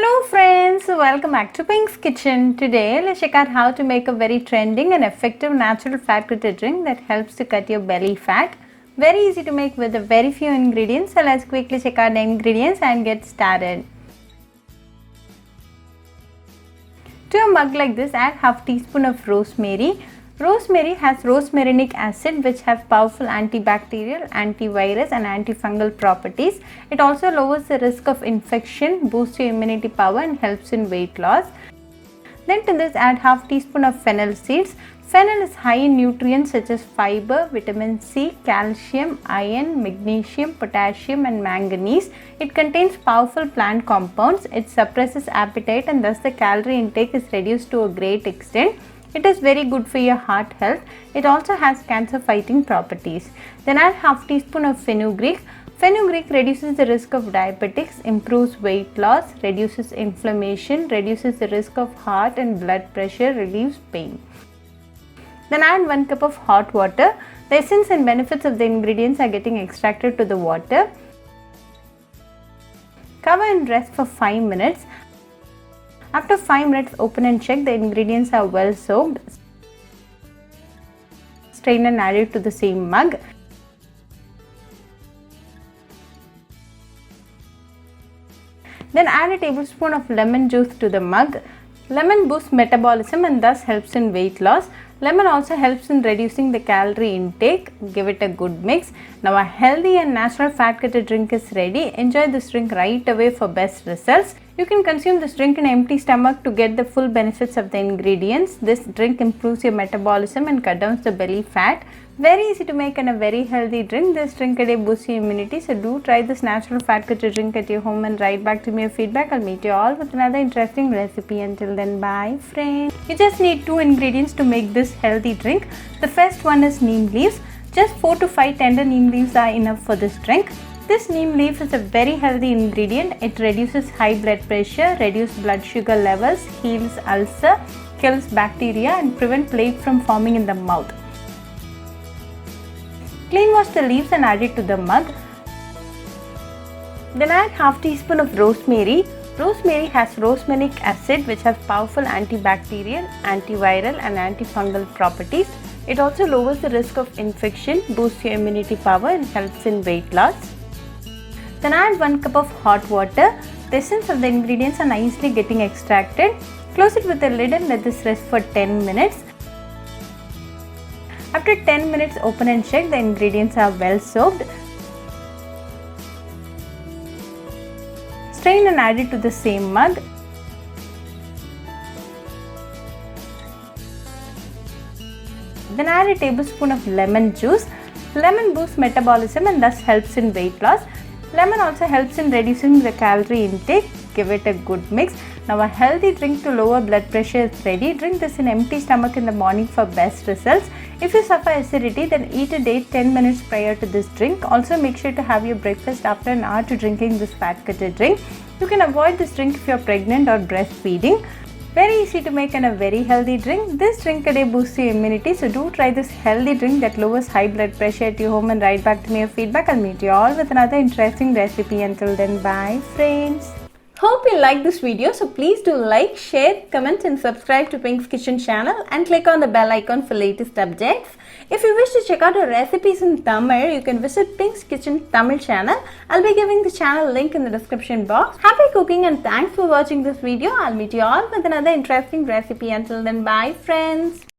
Hello friends, welcome back to Pink's Kitchen. Today let's check out how to make a very trending and effective natural fat cutter drink that helps to cut your belly fat. Very easy to make with a very few ingredients. So let's quickly check out the ingredients and get started. To a mug like this, add half teaspoon of rosemary. Rosemary has rosmarinic acid which has powerful antibacterial, antivirus and antifungal properties. It also lowers the risk of infection, boosts your immunity power and helps in weight loss. Then to this add half teaspoon of fennel seeds. Fennel is high in nutrients such as fiber, vitamin C, calcium, iron, magnesium, potassium and manganese. It contains powerful plant compounds. It suppresses appetite and thus the calorie intake is reduced to a great extent. It is very good for your heart health. It also has cancer fighting properties. Then add half teaspoon of fenugreek. Fenugreek reduces the risk of diabetics, improves weight loss, reduces inflammation, reduces the risk of heart and blood pressure, relieves pain. Then add 1 cup of hot water. The essence and benefits of the ingredients are getting extracted to the water. Cover and rest for 5 minutes. After 5 minutes, open and check the ingredients are well soaked. Strain and add it to the same mug. Then add a tablespoon of lemon juice to the mug. Lemon boosts metabolism and thus helps in weight loss. Lemon also helps in reducing the calorie intake. Give it a good mix. Now a healthy and natural fat cutter drink is ready. Enjoy this drink right away for best results. You can consume this drink in an empty stomach to get the full benefits of the ingredients. This drink improves your metabolism and cut down the belly fat. Very easy to make and a very healthy drink. This drink a day boosts your immunity. So do try this natural fat cutter drink at your home and write back to me your feedback. I'll meet you all with another interesting recipe. Until then, bye friends. You just need 2 ingredients to make this healthy drink. The first one is neem leaves. Just 4 to 5 tender neem leaves are enough for this drink. This neem leaf is a very healthy ingredient. It reduces high blood pressure, reduces blood sugar levels, heals ulcer, kills bacteria and prevents plaque from forming in the mouth. Clean wash the leaves and add it to the mug. Then add half teaspoon of rosemary. Rosemary has rosmarinic acid which has powerful antibacterial, antiviral and antifungal properties. It also lowers the risk of infection, boosts your immunity power and helps in weight loss. Then add 1 cup of hot water. The essence of the ingredients are nicely getting extracted. Close it with a lid and let this rest for 10 minutes. After 10 minutes, open and check the ingredients are well soaked. Strain and add it to the same mug. Then add a tablespoon of lemon juice. Lemon boosts metabolism and thus helps in weight loss. Lemon also helps in reducing the calorie intake. Give it a good mix. Now a healthy drink to lower blood pressure is ready. Drink this in empty stomach in the morning for best results. If you suffer acidity, then eat a date 10 minutes prior to this drink. Also make sure to have your breakfast after an hour to drinking this fat cutter drink. You can avoid this drink if you are pregnant or breastfeeding. Very easy to make and a very healthy drink. This drink a day boosts your immunity. So do try this healthy drink that lowers high blood pressure at your home and write back to me your feedback. I'll meet you all with another interesting recipe. Until then, bye friends. Hope you like this video. So please do like, share, comment and subscribe to Pink's Kitchen channel and click on the bell icon for latest updates. If you wish to check out our recipes in Tamil, you can visit Pink's Kitchen Tamil channel. I'll be giving the channel link in the description box. Happy cooking and thanks for watching this video. I'll meet you all with another interesting recipe. Until then, bye friends.